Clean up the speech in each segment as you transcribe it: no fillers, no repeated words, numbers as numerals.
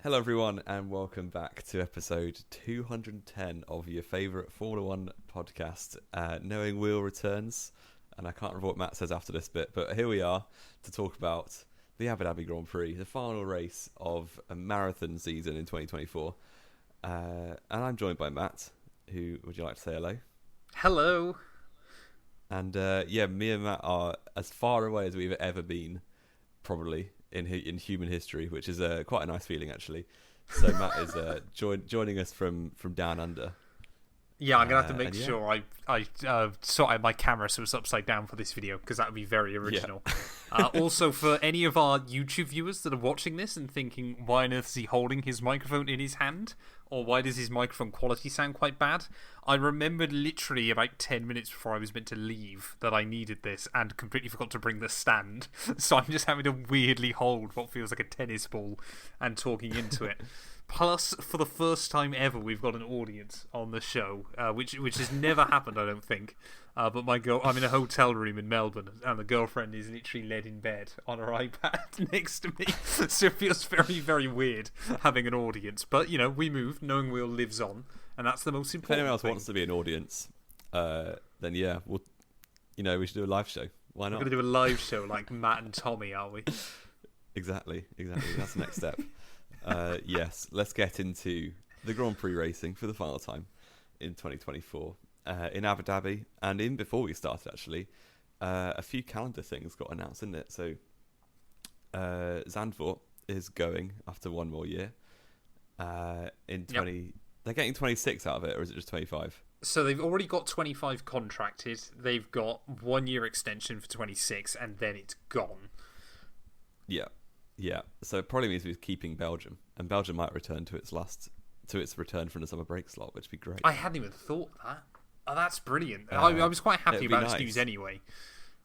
Hello, everyone, and welcome back to episode 210 of your favourite Formula One podcast. Knowing Wheel returns, and I can't remember what Matt says after this bit, but here we are to talk about the Abu Dhabi Grand Prix, the final race of a marathon season in 2024. And I'm joined by Matt, who, would you like to say hello? Hello. And me and Matt are as far away as we've ever been, probably, in human history, which is quite a nice feeling, actually. So Matt is joining us from down under. Yeah, I'm going to have to make sure I sort out my camera so it's upside down for this video, because that would be very original. Yeah. Also, for any of our YouTube viewers that are watching this and thinking, why on earth is he holding his microphone in his hand? Or why does his microphone quality sound quite bad? I remembered literally about 10 minutes before I was meant to leave that I needed this and completely forgot to bring the stand. So I'm just having to weirdly hold what feels like a tennis ball and talking into it. Plus, for the first time ever, we've got an audience on the show, which has never happened, I don't think. But I'm in a hotel room in Melbourne, and the girlfriend is literally laid in bed on her iPad next to me. So it feels very, very weird having an audience. But, you know, we move, knowing Wheel lives on, and that's the most important thing. If anyone else thing. wants to be an audience, then yeah, we should do a live show. Why not? We're going to do a live show like Matt and Tommy, are we? Exactly. That's the next step. Yes, let's get into the Grand Prix racing for the final time in 2024 in Abu Dhabi. And before we started, actually, a few calendar things got announced, didn't it? So Zandvoort is going after one more year. In 20, yep. They're getting 26 out of it, or is it just 25? So they've already got 25 contracted. They've got 1 year extension for 26, and then it's gone. Yeah, so it probably means we're keeping Belgium, and Belgium might return to its return from the summer break slot, which would be great. I hadn't even thought that. Oh, that's brilliant. I was quite happy about this news anyway.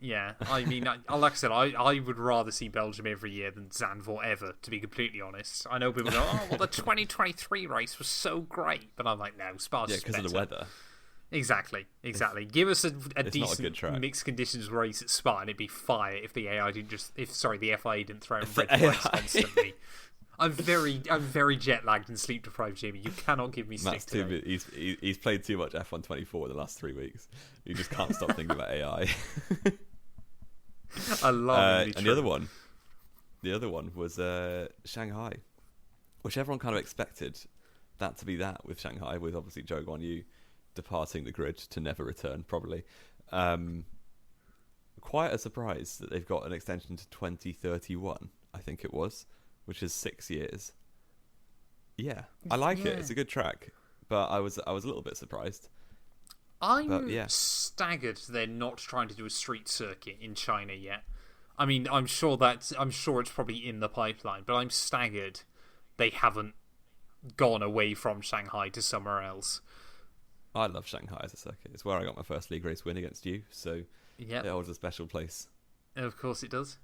Yeah, I mean, like I said, I would rather see Belgium every year than Zandvoort ever, to be completely honest. I know people go, oh, well, the 2023 race was so great, but I'm like, no, Spa's because of the weather. Exactly. Give us a decent mixed conditions race at Spa, and it'd be fire if the the FIA didn't throw in red flags constantly. I'm very jet lagged and sleep deprived, Jamie. You cannot give me stick today. He's played too much F1 24 in the last 3 weeks. You just can't stop thinking about AI. Alarmingly and true. the other one was Shanghai, which everyone kind of expected that to be that with Shanghai, with obviously Zhou Guanyu departing the grid to never return, probably. Quite a surprise that they've got an extension to 2031, I think it was, which is 6 years. Yeah, I like it. It's a good track, but I was a little bit surprised. I'm staggered they're not trying to do a street circuit in China yet. I mean, I'm sure it's probably in the pipeline, but I'm staggered they haven't gone away from Shanghai to somewhere else. I love Shanghai as a circuit. It's where I got my first league race win against you, so it holds a special place. Of course it does.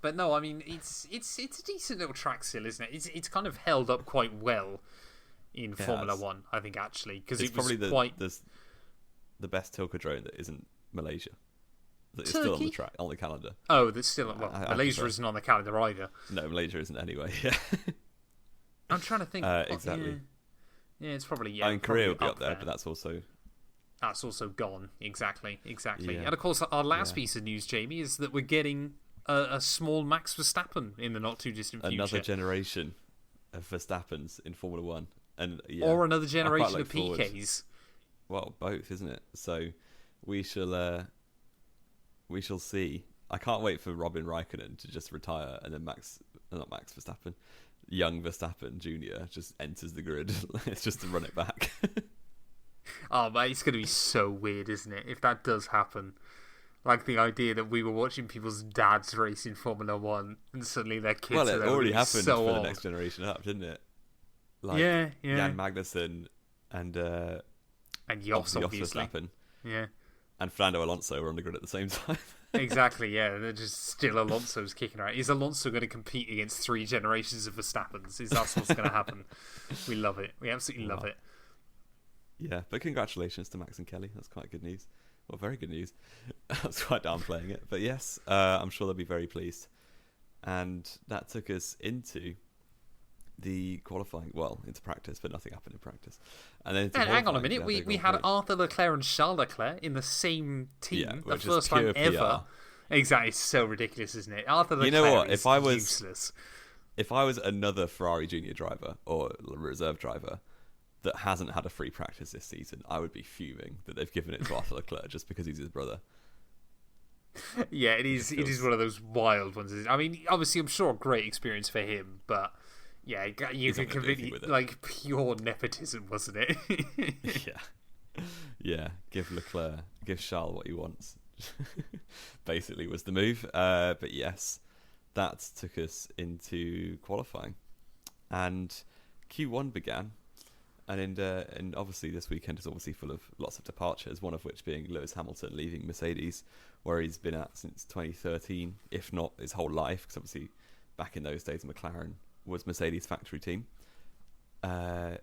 But no, I mean, it's a decent little track still, isn't it? It's kind of held up quite well in Formula One, I think, actually, because it was probably the best Tilcadrone that isn't Malaysia. That is still on the track, on the calendar. Oh, that's still Malaysia isn't on the calendar either. No, Malaysia isn't anyway. Yeah. I'm trying to think. Exactly. Yeah, it's probably I mean, Korea will be up there, but that's also gone. Exactly. Yeah. And of course, our last piece of news, Jamie, is that we're getting a small Max Verstappen in the not too distant future. Another generation of Verstappens in Formula One, or another generation of PKs. Well, both, isn't it? So we shall see. I can't wait for Robin Raikkonen to just retire, and then Max Verstappen, young Verstappen Jr. just enters the grid. It's just to run it back. Oh, mate, it's going to be so weird, isn't it? If that does happen. Like the idea that we were watching people's dads race in Formula One, and suddenly their kids are there. Well, it already happened for the next generation up, didn't it? Like Jan Magnussen and Jos, obviously. Verstappen. Yeah. And Fernando Alonso were on the grid at the same time. Exactly, yeah. They're just still Alonso's kicking around. Is Alonso going to compete against 3 generations of Verstappens? Is that what's going to happen? We love it. We absolutely love it. Yeah, but congratulations to Max and Kelly. That's quite good news. Well, very good news. I was quite downplaying it. But yes, I'm sure they'll be very pleased. And that took us into the qualifying, into practice, but nothing happened in practice. And then hang on a minute, we had Arthur Leclerc and Charles Leclerc in the same team, the first time ever. Exactly, it's so ridiculous, isn't it? Arthur Leclerc, you know what? If I was another Ferrari junior driver or reserve driver that hasn't had a free practice this season, I would be fuming that they've given it to Arthur Leclerc just because he's his brother. Yeah, it is one of those wild ones. I mean, obviously, I'm sure a great experience for him, but yeah, you can completely, like, pure nepotism, wasn't it? Yeah. Give Charles what he wants. Basically, was the move. But yes, that took us into qualifying, and Q1 began, and obviously this weekend is obviously full of lots of departures. One of which being Lewis Hamilton leaving Mercedes, where he's been at since 2013, if not his whole life, because obviously back in those days McLaren was Mercedes' factory team. And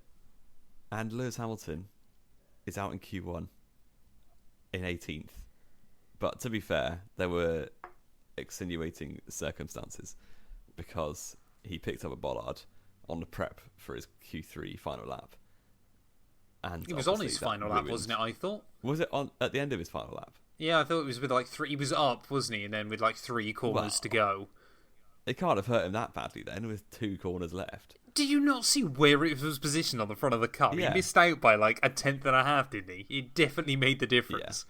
Lewis Hamilton is out in Q1 in 18th. But to be fair, there were extenuating circumstances because he picked up a bollard on the prep for his Q3 final lap. And he was on his final lap, wasn't it, I thought? Was it on at the end of his final lap? Yeah, I thought it was with like 3. He was up, wasn't he? And then with like 3 corners to go. It can't have hurt him that badly then, with 2 corners left. Did you not see where it was positioned on the front of the car? Yeah. He missed out by like a 1/10.5, didn't he? It definitely made the difference.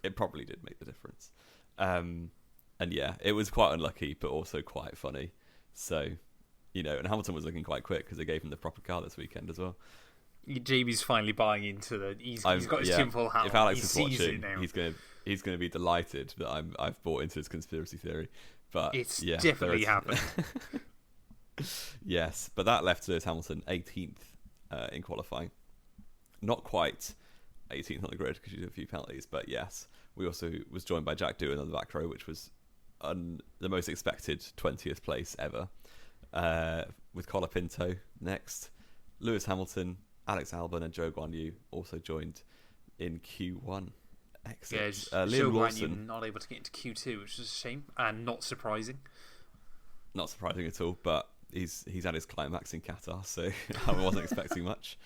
Yeah, it probably did make the difference. And yeah, it was quite unlucky, but also quite funny. So, and Hamilton was looking quite quick because they gave him the proper car this weekend as well. Jamie's finally buying into the. He's got his tinfoil hat. If Alex is watching, he's going to be delighted that I've bought into his conspiracy theory. But it's definitely happened. Yes, but that left Lewis Hamilton 18th in qualifying. Not quite 18th on the grid because you did a few penalties, but yes, we also was joined by Jack Doohan on the back row, which was the most expected 20th place ever. With Colapinto next, Lewis Hamilton, Alex Albon, and Zhou Guanyu also joined in Q1. Exit. Yeah, Zhou Guanyu not able to get into Q2, which is a shame and not surprising. Not surprising at all, but he's had his climax in Qatar, so I wasn't expecting much.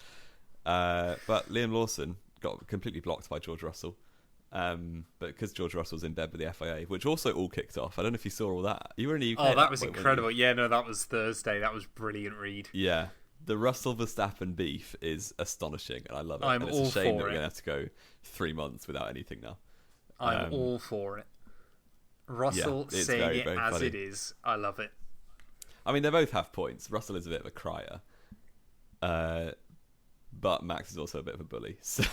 But Liam Lawson got completely blocked by George Russell, but because George Russell's in bed with the FIA, which also all kicked off. I don't know if you saw all that. You were in the UK. Oh, that was incredible. Yeah, no, that was Thursday. That was brilliant read. Yeah. The Russell Verstappen beef is astonishing, and I love it. I'm and all it's a shame for that we're it. going to have to go 3 months without anything now. I'm all for it. Russell saying very, it very as funny. it is. I love it. I mean, they both have points. Russell is a bit of a crier, but Max is also a bit of a bully. So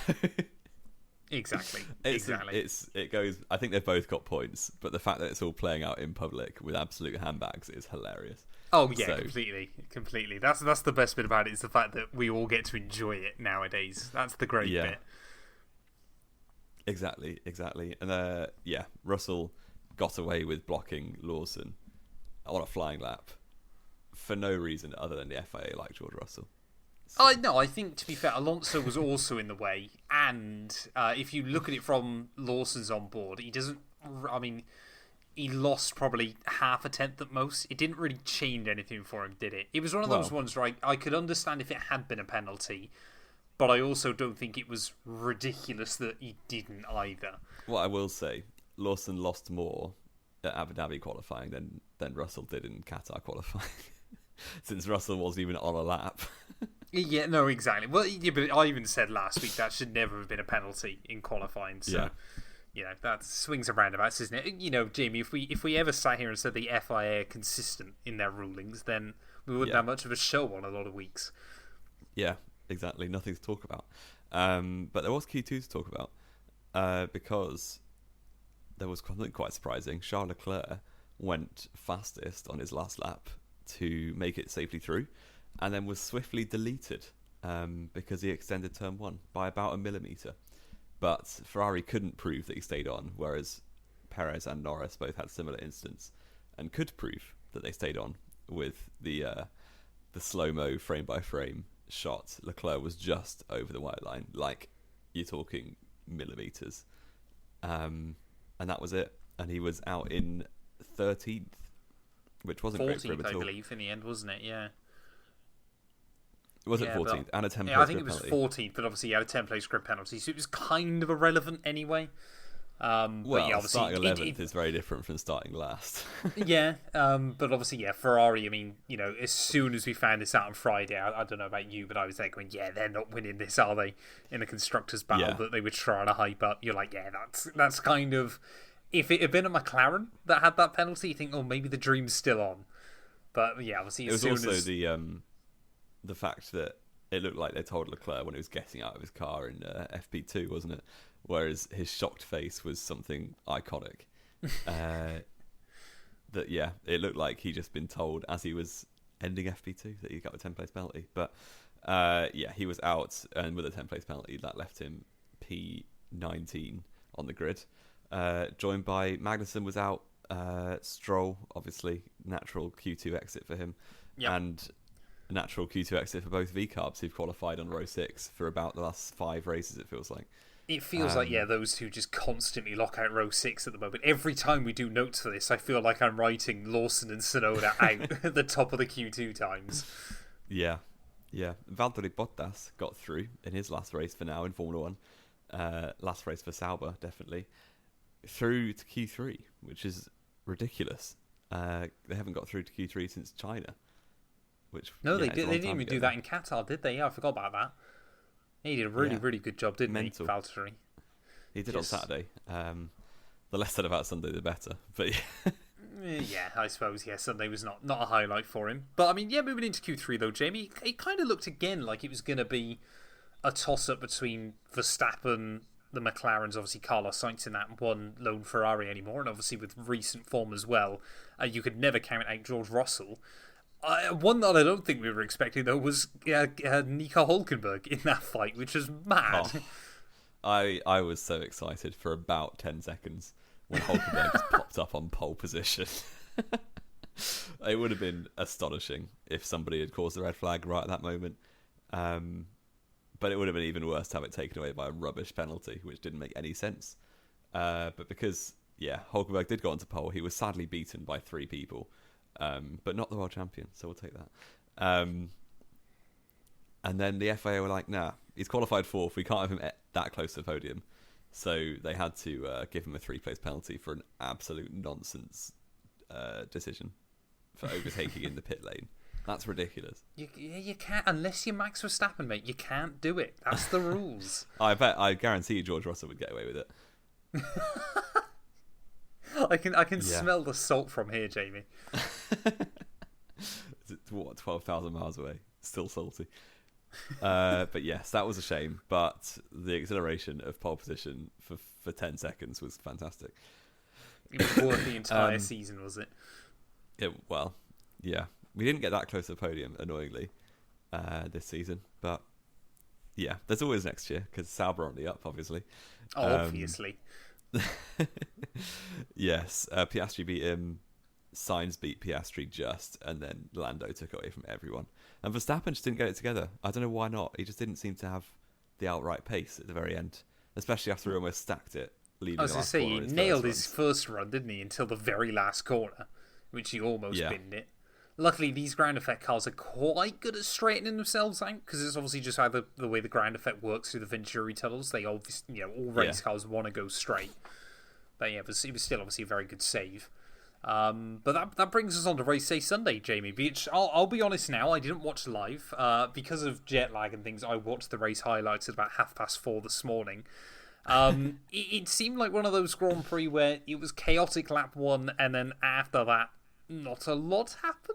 Exactly. It goes. I think they've both got points, but the fact that it's all playing out in public with absolute handbags is hilarious. Oh yeah, completely. That's the best bit about it, is the fact that we all get to enjoy it nowadays. That's the great bit. Exactly. And Russell got away with blocking Lawson on a flying lap for no reason other than the FIA like George Russell. So. No, I think, to be fair, Alonso was also in the way, and if you look at it from Lawson's on board, he doesn't. I mean, he lost probably 1/2 tenth at most. It didn't really change anything for him, did it? It was one of those ones where I could understand if it had been a penalty, but I also don't think it was ridiculous that he didn't either. What I will say, Lawson lost more at Abu Dhabi qualifying than Russell did in Qatar qualifying, since Russell wasn't even on a lap. Yeah, no, exactly. Well, yeah, but I even said last week that should never have been a penalty in qualifying. So, that swings and roundabouts, isn't it? Jamie, if we ever sat here and said the FIA are consistent in their rulings, then we wouldn't have much of a show on a lot of weeks. Yeah, exactly. Nothing to talk about. But there was Q2 to talk about because there was something quite surprising. Charles Leclerc went fastest on his last lap to make it safely through, and then was swiftly deleted because he extended turn 1 by about a millimetre. But Ferrari couldn't prove that he stayed on, whereas Perez and Norris both had similar incidents and could prove that they stayed on with the slow-mo frame-by-frame shot. Leclerc was just over the white line, like you're talking millimetres. And that was it. And he was out in 13th, which wasn't great for him at all. 14th, I believe, in the end, wasn't it? Yeah. Was it 14th? And a 10 place Yeah, I think it grid was penalty. 14th, but obviously he had a 10-place grid penalty, so it was kind of irrelevant anyway. Well, but yeah, obviously, starting 11th is very different from starting last. yeah, but obviously, yeah, Ferrari, I mean, you know, as soon as we found this out on Friday, I don't know about you, but I was there going, yeah, they're not winning this, are they? In the Constructors' Battle that they were trying to hype up. You're like, yeah, that's kind of... If it had been a McLaren that had that penalty, you think, oh, maybe the dream's still on. But yeah, obviously, it was also the fact that it looked like they told Leclerc when he was getting out of his car in FP2, wasn't it? Whereas his shocked face was something iconic. That, yeah, it looked like he'd just been told as he was ending FP2 that he got a 10-place penalty. But yeah, he was out, and with a 10-place penalty, that left him P19 on the grid. Joined by Magnussen was out. Stroll, obviously, natural Q2 exit for him. Yep. And a natural Q2 exit for both V-Carbs who've qualified on row 6 for about the last 5 races, it feels like. It feels like, yeah, those two just constantly lock out row 6 at the moment. Every time we do notes for this, I feel like I'm writing Lawson and Tsunoda out at the top of the Q2 times. Yeah. Valtteri Bottas got through in his last race for now in Formula 1. Last race for Sauber, definitely. Through to Q3, which is ridiculous. They haven't got through to Q3 since China. No, they didn't even do that in Qatar, did they? Yeah, I forgot about that. He did a really good job, didn't he, Valtteri? He did on Saturday. The less said about Sunday, the better. But yeah. Yeah, I suppose, yeah, Sunday was not a highlight for him. But, I mean, yeah, moving into Q3, though, Jamie, it kind of looked again like it was going to be a toss-up between Verstappen, the McLarens, obviously Carlos Sainz in that one lone Ferrari anymore, and obviously with recent form as well, you could never count out George Russell. One that I don't think we were expecting, though, was Nico Hülkenberg in that fight, which was mad. Oh, I was so excited for about 10 seconds when Hülkenberg just popped up on pole position. It would have been astonishing if somebody had caused the red flag right at that moment. But it would have been even worse to have it taken away by a rubbish penalty, which didn't make any sense. But because, yeah, Hülkenberg did go onto pole, he was sadly beaten by 3 people. But not the world champion, so we'll take that. And then the FIA were like, nah, he's qualified 4th. We can't have him that close to the podium. So they had to give him a 3-place penalty for an absolute nonsense decision for overtaking in the pit lane. That's ridiculous. You can't, unless you're Max Verstappen, mate. You can't do it. That's the rules. I guarantee you George Russell would get away with it. I can smell the salt from here, Jamie. It's what, 12,000 miles away? Still salty. But yes, that was a shame. But the exhilaration of pole position for 10 seconds was fantastic. It was worth the entire season, was it? Well, yeah. We didn't get that close to the podium, annoyingly, this season. But yeah, there's always next year because Sauber on the up, obviously. Obviously. Yes, Piastri beat him. Sainz beat Piastri just, and then Lando took away from everyone. And Verstappen just didn't get it together. I don't know why not. He just didn't seem to have the outright pace at the very end, especially after he almost stacked it. I was going to say, he nailed his first run, didn't he, until the very last corner, which he almost binned it. Luckily, these ground effect cars are quite good at straightening themselves out, because it's obviously just how the way the ground effect works through the Venturi tunnels. They obviously, all race cars want to go straight. But yeah, it was still obviously a very good save. But that brings us on to race day Sunday, Jamie. Which I'll be honest now, I didn't watch live because of jet lag and things. I watched the race highlights at about 4:30 this morning. It seemed like one of those Grand Prix where it was chaotic lap 1, and then after that, not a lot happened.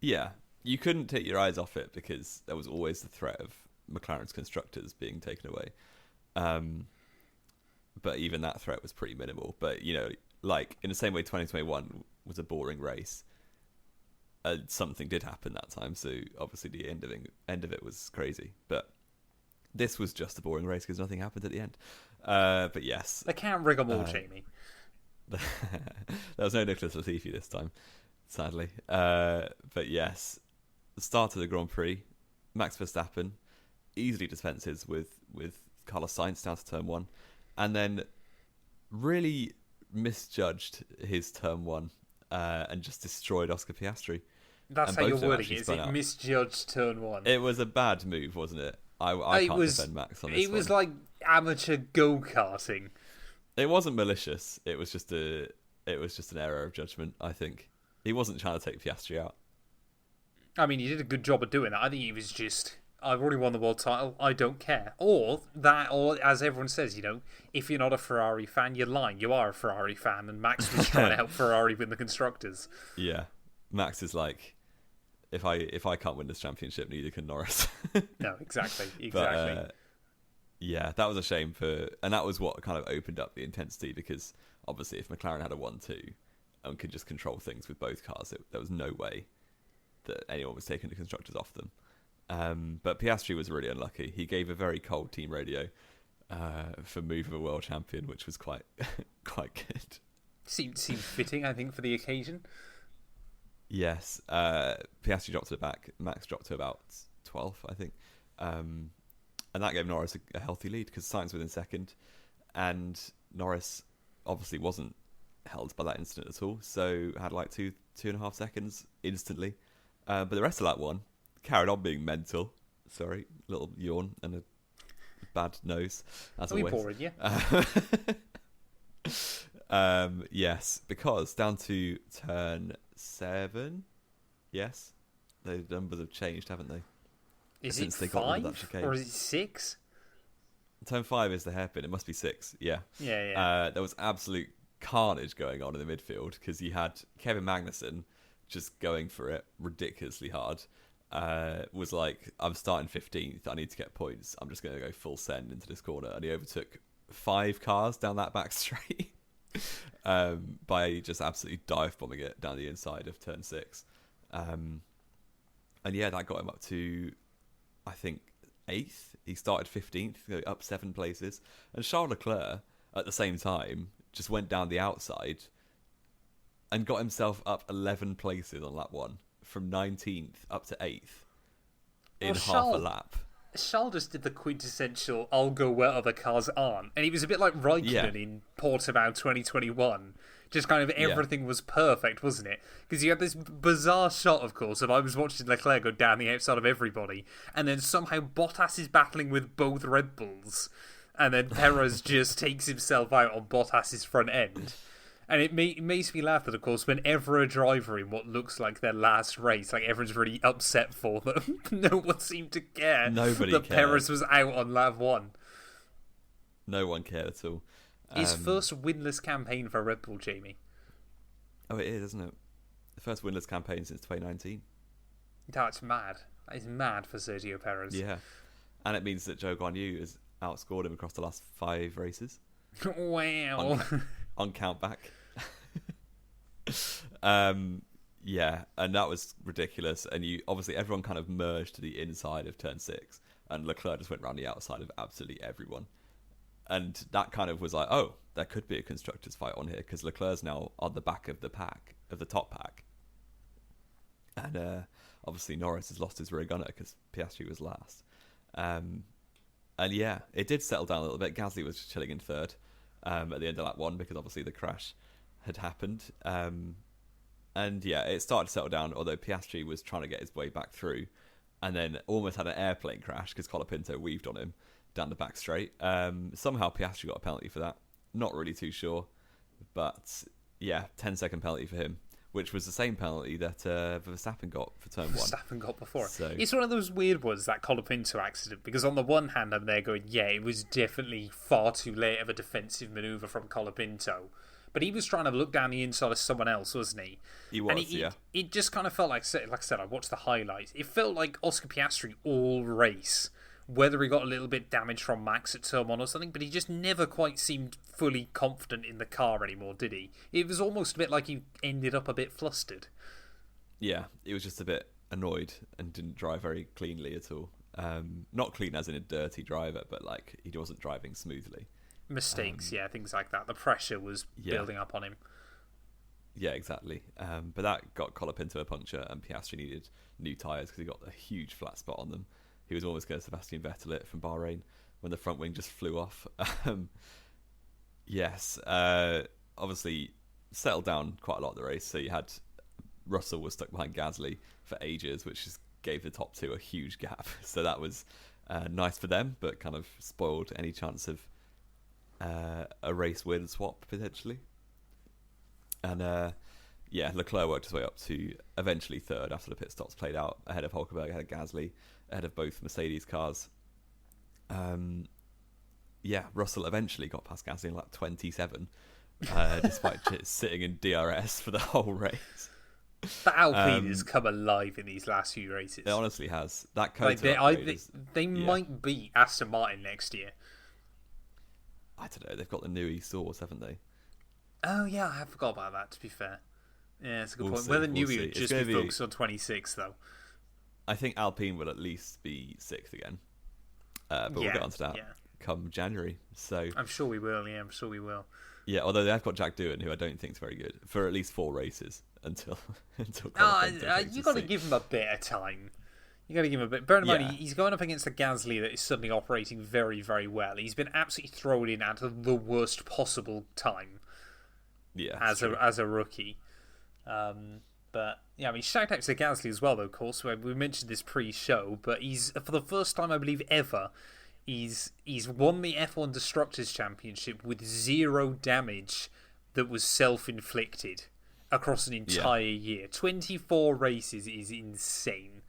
Yeah, you couldn't take your eyes off it because there was always the threat of McLaren's constructors being taken away. But even that threat was pretty minimal. But, like in the same way 2021 was a boring race, something did happen that time. So obviously the end of it was crazy. But this was just a boring race because nothing happened at the end. But yes. They can't rig them all, Jamie. There was no Nicholas Latifi this time, sadly. But yes, the start of the Grand Prix, Max Verstappen easily dispenses with Carlos Sainz down to turn 1, and then really misjudged his turn 1 and just destroyed Oscar Piastri. That's and how you're both of them wording actually it. Is spun it out. misjudged turn one? It was a bad move, wasn't it? I can't defend Max on this It was one. like amateur go-karting. It wasn't malicious. It was just an error of judgment. I think he wasn't trying to take Piastri out. I mean, he did a good job of doing that. I think he was just, I've already won the world title, I don't care. Or as everyone says, if you're not a Ferrari fan, you're lying. You are a Ferrari fan, and Max was trying to help Ferrari win the Constructors. Yeah. Max is like, if I can't win this championship, neither can Norris. No, exactly. But, yeah, that was a shame and that was what kind of opened up the intensity, because obviously if McLaren had a 1-2 and could just control things with both cars, there was no way that anyone was taking the constructors off them. But Piastri was really unlucky. He gave a very cold team radio for move of a world champion, which was quite good. Seemed fitting, I think, for the occasion. Yes, Piastri dropped to the back. Max dropped to about 12th, I think. And that gave Norris a healthy lead, because Sainz was in second, and Norris obviously wasn't held by that incident at all, so had like 2.5 seconds instantly. But the rest of that one carried on being mental. Sorry, little yawn and a bad nose, as always. Boring, yeah. Yes, because down to turn 7, yes, the numbers have changed, haven't they? Is Since it they 5 or is it 6? Turn 5 is the hairpin. It must be 6. Yeah. Yeah. There was absolute carnage going on in the midfield, because you had Kevin Magnussen just going for it ridiculously hard. Was like, I'm starting 15th. I need to get points. I'm just going to go full send into this corner, and he overtook 5 cars down that back straight by just absolutely dive bombing it down the inside of turn 6. And yeah, that got him up to, I think, 8th. He started 15th, up 7 places. And Charles Leclerc, at the same time, just went down the outside and got himself up 11 places on lap 1, from 19th up to 8th in half a lap. Charles just did the quintessential, I'll go where other cars aren't. And he was a bit like Raikkonen in Portimao 2021. Just kind of everything was perfect, wasn't it? Because you had this bizarre shot, of course, of I was watching Leclerc go down the outside of everybody, and then somehow Bottas is battling with both Red Bulls, and then Perez just takes himself out on Bottas's front end. And it makes me laugh that, of course, whenever a driver in what looks like their last race, like everyone's really upset for them, no one seemed to care Nobody that cared. Perez was out on lap 1. No one cared at all. His first winless campaign for Red Bull, Jamie. Oh, it is, isn't it? The first winless campaign since 2019. That's mad. That is mad for Sergio Perez. Yeah. And it means that Zhou Guanyu has outscored him across the last 5 races. Wow. On count back. Yeah, and that was ridiculous. And obviously everyone kind of merged to the inside of turn 6, and Leclerc just went around the outside of absolutely everyone. And that kind of was like, oh, there could be a constructors fight on here, because Leclerc's now on the back of the pack, of the top pack. And obviously Norris has lost his rear gunner because Piastri was last. And yeah, it did settle down a little bit. Gasly was chilling in 3rd at the end of lap 1, because obviously the crash had happened. And yeah, it started to settle down, although Piastri was trying to get his way back through, and then almost had an airplane crash because Colapinto weaved on him down the back straight. Somehow Piastri got a penalty for that. Not really too sure. But yeah, 10-second penalty for him, which was the same penalty that Verstappen got for turn 1. Verstappen got before. So, it's one of those weird ones, that Colapinto accident, because on the one hand I'm there going, yeah, it was definitely far too late of a defensive manoeuvre from Colapinto. But he was trying to look down the inside of someone else, wasn't he? He was, yeah. It just kind of felt like I said, I watched the highlights. It felt like Oscar Piastri all race, whether he got a little bit damaged from Max at turn 1 or something, but he just never quite seemed fully confident in the car anymore, did he? It was almost a bit like he ended up a bit flustered. Yeah, he was just a bit annoyed and didn't drive very cleanly at all. Not clean as in a dirty driver, but like he wasn't driving smoothly. Mistakes, things like that. The pressure was building up on him. Yeah, exactly. But that got Colapinto a puncture, and Piastri needed new tyres because he got a huge flat spot on them. He was almost going to Sebastian Vettel it from Bahrain when the front wing just flew off. Yes, obviously settled down quite a lot of the race. So you had Russell was stuck behind Gasly for ages, which just gave the top two a huge gap. So that was nice for them, but kind of spoiled any chance of a race win swap potentially. And Leclerc worked his way up to eventually third after the pit stops played out, ahead of Hulkenberg, ahead of Gasly, ahead of both Mercedes cars. Russell eventually got past Gasly in lap 27, despite sitting in DRS for the whole race. The Alpine has come alive in these last few races. It honestly has. That Coda they might beat Aston Martin next year. I don't know. They've got the new e-Source, haven't they? Oh yeah, I forgot about that. To be fair, yeah, it's a good point. See, Whether we'll Newey would just be focused on 26 though. I think Alpine will at least be 6th again, but we'll get onto that come January. So I'm sure we will. Yeah, I'm sure we will. Yeah, although they've got Jack Doohan, who I don't think is very good, for at least 4 races until. You got to give him a bit of time. You got to give him a bit. Bear in mind, he's going up against a Gasly that is suddenly operating very, very well. He's been absolutely thrown in at the worst possible time. Yeah, as a rookie. But yeah, I mean, shout out to Gasly as well, though. Of course, we mentioned this pre-show, but he's for the first time, I believe, ever. He's won the F1 Destructors Championship with 0 damage that was self-inflicted across an entire year. 24 races is insane.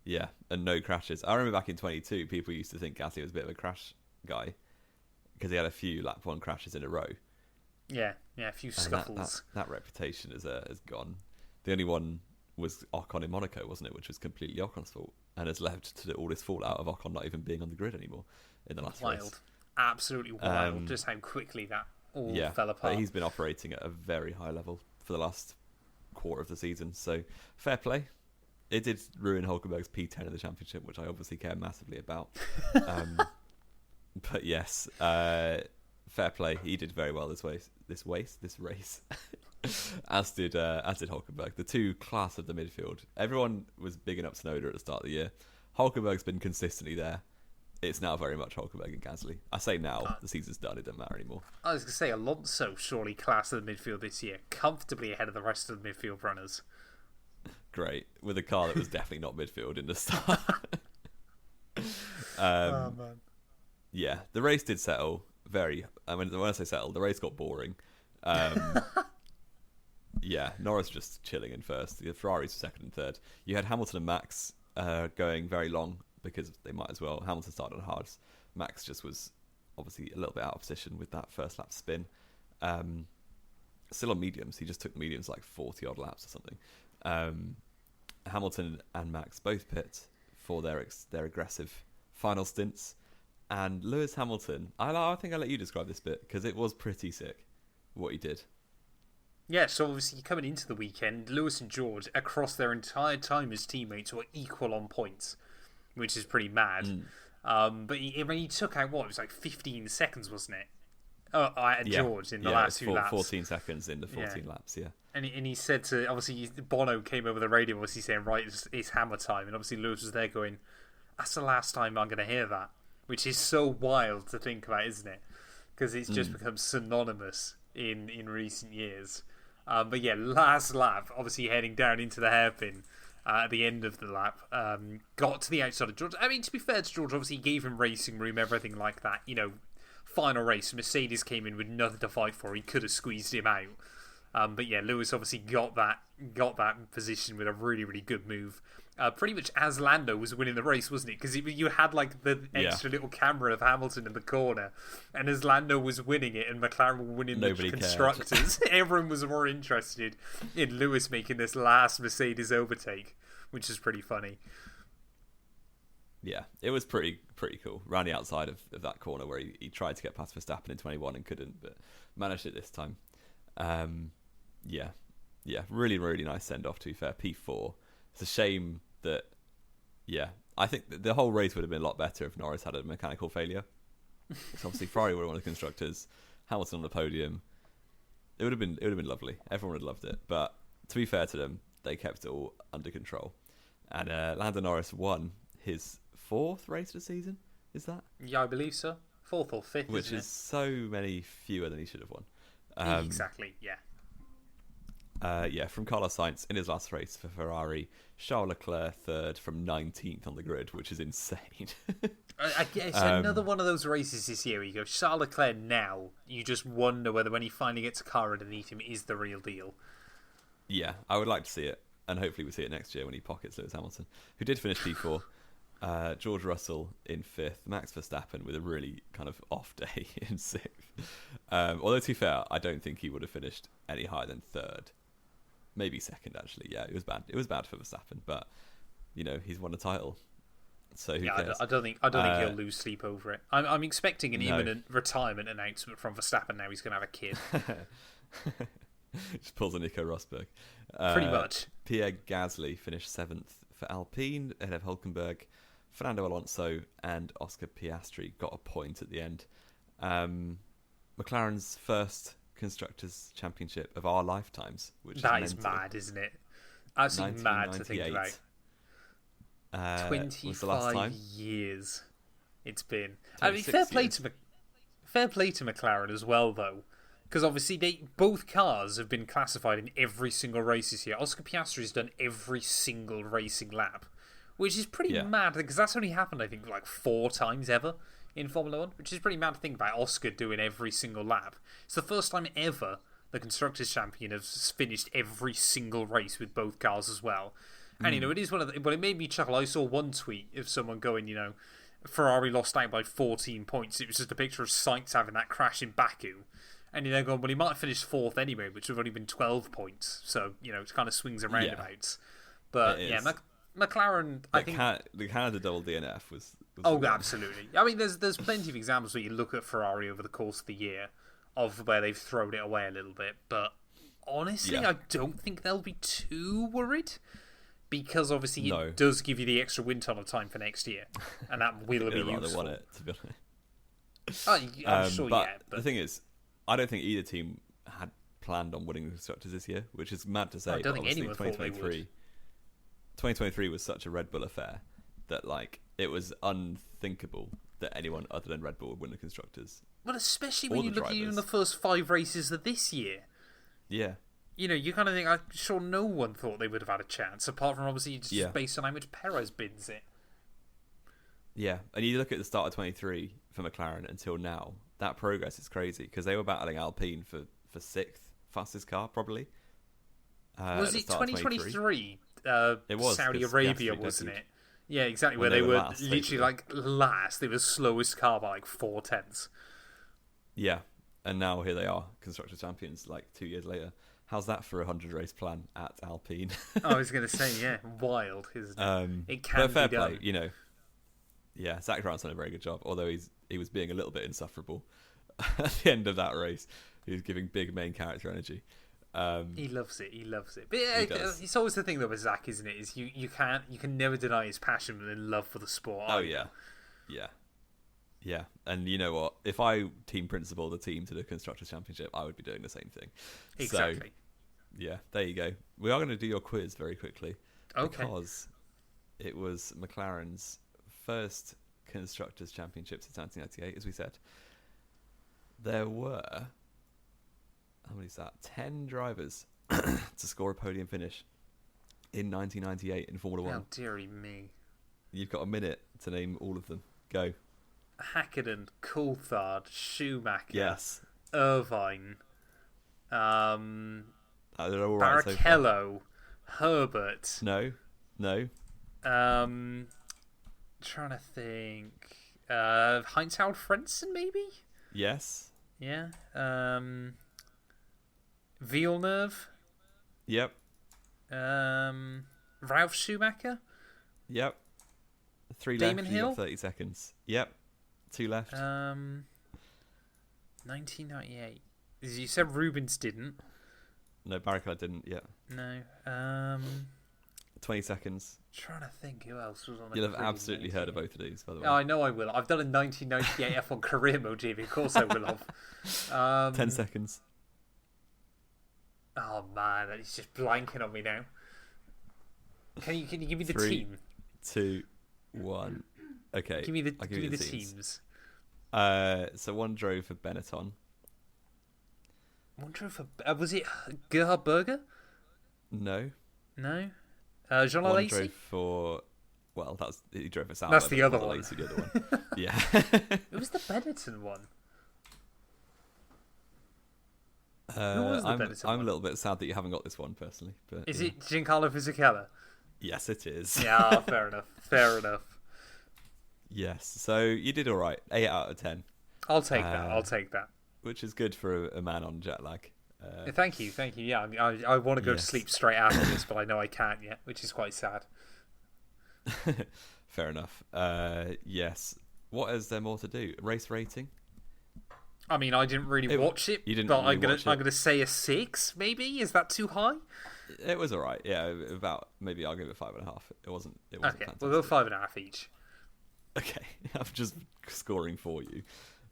Yeah, and no crashes. I remember back in 22, people used to think Gasly was a bit of a crash guy because he had a few lap 1 crashes in a row. Yeah, a few scuffles. That reputation has gone. The only one was Ocon in Monaco, wasn't it? Which was completely Ocon's fault, and has led to all this fallout of Ocon not even being on the grid anymore in the last race. Absolutely wild. Just how quickly that all fell apart. But he's been operating at a very high level for the last quarter of the season, so fair play. It did ruin Hulkenberg's P10 in the championship, which I obviously care massively about. But yes, fair play. He did very well this race, as did Hulkenberg. The two class of the midfield. Everyone was bigging up Tsunoda at the start of the year. Hulkenberg's been consistently there. It's now very much Hulkenberg and Gasly. I say now, the season's done. It doesn't matter anymore. I was going to say Alonso surely class of the midfield this year, comfortably ahead of the rest of the midfield runners. Great, with a car that was definitely not midfield in the start. Oh man. Yeah, the race did settle when I say settle, the race got boring. Norris just chilling in first. The Ferraris were second and third. You had Hamilton and Max going very long because they might as well. Hamilton started on hards. Max just was obviously a little bit out of position with that first lap spin. Still on mediums. He just took the mediums like 40 odd laps or something. Hamilton and Max both pit for their aggressive final stints, and Lewis Hamilton, I think I'll let you describe this bit because it was pretty sick what he did. Yeah, so obviously coming into the weekend, Lewis and George across their entire time as teammates were equal on points, which is pretty mad. But he took out it was like 15 seconds, wasn't it? George in the last few laps. 14 seconds in the 14 laps, yeah. And he said to, obviously, Bono came over the radio, obviously saying, right, it's hammer time. And obviously Lewis was there going, that's the last time I'm going to hear that. Which is so wild to think about, isn't it? Because it's just become synonymous in recent years. But yeah, last lap, obviously heading down into the hairpin at the end of the lap, got to the outside of George. I mean, to be fair to George, obviously he gave him racing room, everything like that, final race, Mercedes came in with nothing to fight for. He could have squeezed him out. But yeah, Lewis obviously got that position with a really, really good move. Pretty much as Lando was winning the race, wasn't it? Because you had like the extra little camera of Hamilton in the corner, and as Lando was winning it and McLaren were winning the constructors, everyone was more interested in Lewis making this last Mercedes overtake, which is pretty funny. Yeah, it was pretty cool. Around the outside of that corner where he tried to get past Verstappen in 21 and couldn't, but managed it this time. Really, really nice send-off, to be fair. P4. It's a shame that, I think the whole race would have been a lot better if Norris had a mechanical failure. So obviously Ferrari would have won the constructors, Hamilton on the podium. It would have been lovely. Everyone would have loved it. But to be fair to them, they kept it all under control. And Lando Norris won his 4th race of the season, is that? Yeah, I believe so. 4th or 5th, which is so many fewer than he should have won. Exactly, yeah. from Carlos Sainz in his last race for Ferrari. Charles Leclerc third from 19th on the grid, which is insane. I guess another one of those races this year where you go, Charles Leclerc now, you just wonder whether when he finally gets a car underneath him, is the real deal. Yeah, I would like to see it, and hopefully we see it next year when he pockets Lewis Hamilton, who did finish P4. George Russell in 5th, Max Verstappen with a really kind of off day in 6th. Although, to be fair, I don't think he would have finished any higher than 3rd. Maybe 2nd, actually. Yeah, it was bad. It was bad for Verstappen, but, he's won a title. So who cares? I don't think he'll lose sleep over it. I'm expecting an imminent retirement announcement from Verstappen now. He's going to have a kid. Just pulls a Nico Rosberg. Pretty much. Pierre Gasly finished 7th for Alpine ahead of Hülkenberg. Fernando Alonso and Oscar Piastri got a point at the end. McLaren's first Constructors' Championship of our lifetimes, which is mad, isn't it? Absolutely mad to think about. 25 years it's been. I mean, fair play to McLaren as well, though, because obviously both cars have been classified in every single race this year. Oscar Piastri's done every single racing lap, which is pretty mad, because that's only happened, I think, like 4 times ever in Formula 1, which is pretty mad to think about. Oscar doing every single lap. It's the first time ever the Constructors' Champion has finished every single race with both cars as well. And, it is one of the... But it made me chuckle. I saw one tweet of someone going, Ferrari lost out by 14 points. It was just a picture of Sainz having that crash in Baku. And they're going, well, he might have finished 4th anyway, which would have only been 12 points. So, it kind of swings and roundabouts. But, McLaren, I think... The Canada double DNF was absolutely. I mean, there's plenty of examples where you look at Ferrari over the course of the year of where they've thrown it away a little bit. But honestly, I don't think they'll be too worried, because obviously it does give you the extra wind tunnel time for next year, and that will be useful. Want it, to be honest. I'm sure, but the thing is, I don't think either team had planned on winning the Constructors this year, which is mad to say. I don't think anyone thought they would. 2023 was such a Red Bull affair that it was unthinkable that anyone other than Red Bull would win the Constructors. Well, especially when you look at even the first 5 races of this year. Yeah. You kind of think, I'm sure no one thought they would have had a chance, apart from obviously just based on how much Perez bins it. Yeah, and you look at the start of 23 for McLaren until now, that progress is crazy, because they were battling Alpine for 6th fastest car, probably. Was it 2023? It was Saudi Arabia, wasn't it? Yeah, exactly. Where they were last, literally last. They were the slowest car by 4 tenths. Yeah, and now here they are, Constructors' Champions, 2 years later. How's that for a 100-race plan at Alpine? I was going to say, wild, isn't it? It can fair be done. play, Yeah, Zach Brown's done a very good job, although he was being a little bit insufferable at the end of that race. He was giving big main character energy. He loves it. But it's always the thing though with Zach, isn't it? Is you can never deny his passion and love for the sport. Oh yeah. And you know what? If I team principal the team to the Constructors' Championship, I would be doing the same thing. Exactly. So, yeah, there you go. We are going to do your quiz very quickly, okay? Because it was McLaren's first Constructors' Championship since 1998, as we said. There were, how many is that? 10 drivers to score a podium finish in 1998 in Formula 1. Oh, dearie me. You've got a minute to name all of them. Go. Hakkinen, Coulthard, Schumacher, yes, Irvine, Barrichello, Herbert. No. Trying to think. Heinz-Harald Frentzen, maybe? Yes. Yeah. Villeneuve. Yep. Ralf Schumacher. Yep. 3 Damon left. Hill. You got 30 seconds. Yep. 2 left. 1998. You said Rubens didn't. No, Barrichello didn't yet. No. 20 seconds. Trying to think who else was on. You'll have absolutely heard of both of these, by the way. Oh, I know I will. I've done a 1998 F1 career mode, Jamie. Of course I will have. 10 seconds. Oh man, it's just blanking on me now. Can you give me the 3, team? 2, 1. Okay. Give me the teams. So one drove for Benetton. One drove for was it Gerhard Berger? No. No. Jean One Lacey? drove for... Well, he drove us out. That's the other one. Lacey, the other one. Yeah. It was the Benetton one. Who was the Benetton one? I'm a little bit sad that you haven't got this one, personally. But is it Giancarlo Fisichella? Yes, it is. Yeah, fair enough. Fair enough. Yes, so you did all right. 8 out of 10. I'll take that. Which is good for a man on jet lag. Thank you. Yeah, I want to go to sleep straight after this, but I know I can't yet, which is quite sad. Fair enough. Yes. What is there more to do? Race rating? I mean, I didn't really watch it, but I'm gonna say a 6. Maybe is that too high? It was alright. Yeah, about maybe I'll give it 5.5. It wasn't. Okay, fantastic. We'll go 5.5 each. Okay, I'm just scoring for you.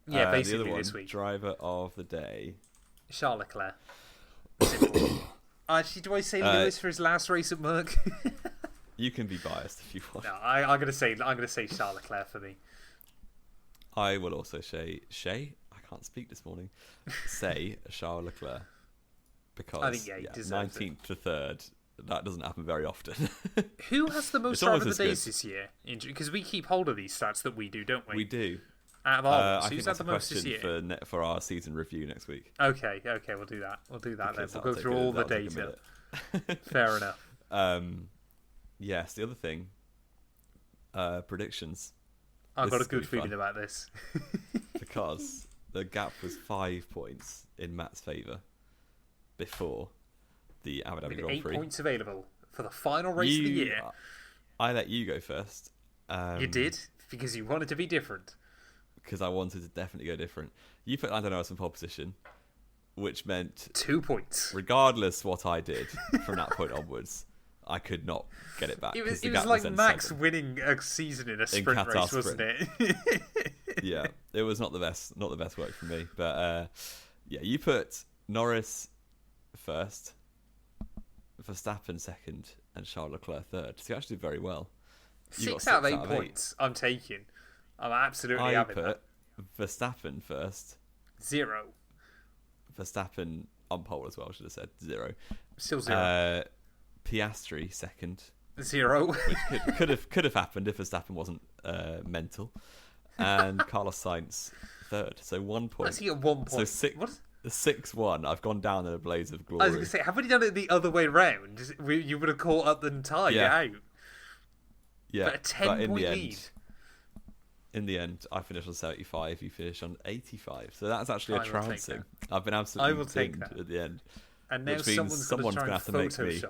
Yeah, basically the other one, this week. Driver of the day, Charles Leclerc. Actually, do I say Lewis for his last race at Merck? You can be biased if you want. No, I'm gonna say Charles Leclerc for me. I will also say I can't speak this morning. Say Charles Leclerc because I think he deserves 19th to 3rd. That doesn't happen very often. Who has the most driver of the days this year? Because we keep hold of these stats that we do, don't we? We do. Out of all, who's had the most this year? For our season review next week. Okay, we'll do that. We'll then. We'll go through all the data. Fair enough. Yes, the other thing, predictions. I've got a good feeling about this. Because the gap was 5 points in Matt's favour before the Abu Dhabi Grand Prix. 8 points available for the final race of the year. I let you go first. You did? Because you wanted to be different. Because I wanted to definitely go different. You put Lando Norris in pole position, which meant 2 points. Regardless what I did from that point onwards, I could not get it back. It was like Max winning a season in a sprint race, wasn't it? Yeah, it was not the best work for me. But yeah, you put Norris first, Verstappen second, and Charles Leclerc third. So you actually did very well. 6 out of 8 points. I'm taking. I'm absolutely having that. I put Verstappen first. 0. Verstappen on pole as well, should have said 0. Still 0. Piastri second. 0. Which could have happened if Verstappen wasn't mental. And Carlos Sainz third. So 1 point. Let's get 1 point. So 6-1. I've gone down in a blaze of glory. I was going to say, have we done it the other way round? You would have caught up the entire out. Yeah, but a 10-point lead. In the end, I finished on 75. You finished on 85. So that's actually a trouncing. I've been absolutely dinged at the end. And now which means someone's going to have to make me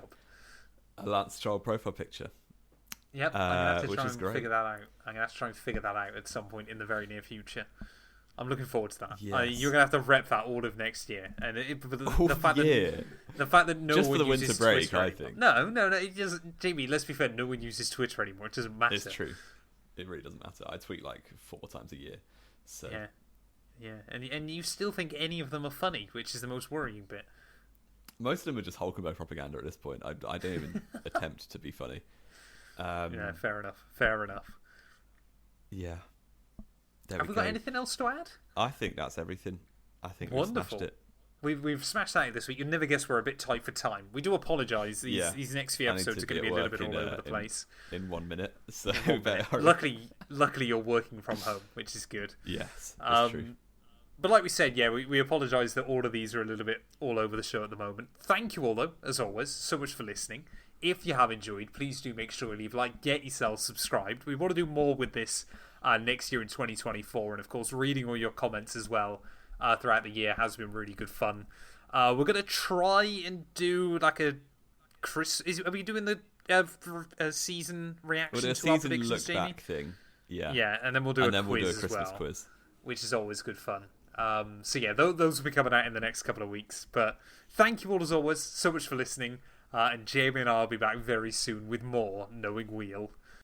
a Lance Stroll profile picture. Yep, I'm going to have to try and figure that out. I'm going to have to try and figure that out at some point in the very near future. I'm looking forward to that. Yes. You're going to have to rep that all of next year. And the fact that no just one for the uses winter break, Twitter I think. No, it doesn't. Jamie, let's be fair. No one uses Twitter anymore. It doesn't matter. It's true. It really doesn't matter. I tweet like 4 times a year. So yeah, and you still think any of them are funny, which is the most worrying bit. Most of them are just Hulkenberg propaganda at this point. I don't even attempt to be funny. Yeah, fair enough. Yeah. Have we got anything else to add? I think that's everything. I think we've smashed it. We've smashed that this week. You'll never guess we're a bit tight for time. We do apologise. These next few episodes are going to be a little bit all over the place. In 1 minute. So luckily you're working from home, which is good. Yes, that's true. But like we said, we apologise that all of these are a little bit all over the show at the moment. Thank you all, though, as always, so much for listening. If you have enjoyed, please do make sure you leave a like, get yourself subscribed. We want to do more with this next year in 2024, and of course, reading all your comments as well throughout the year has been really good fun. We're going to try and do like a are we doing the season reaction to our predictions, Jamie? Back thing. Yeah, and then we'll do a Christmas quiz, which is always good fun. So yeah, those will be coming out in the next couple of weeks. But thank you all as always so much for listening. And Jamie and I will be back very soon with more Knowing Wheel.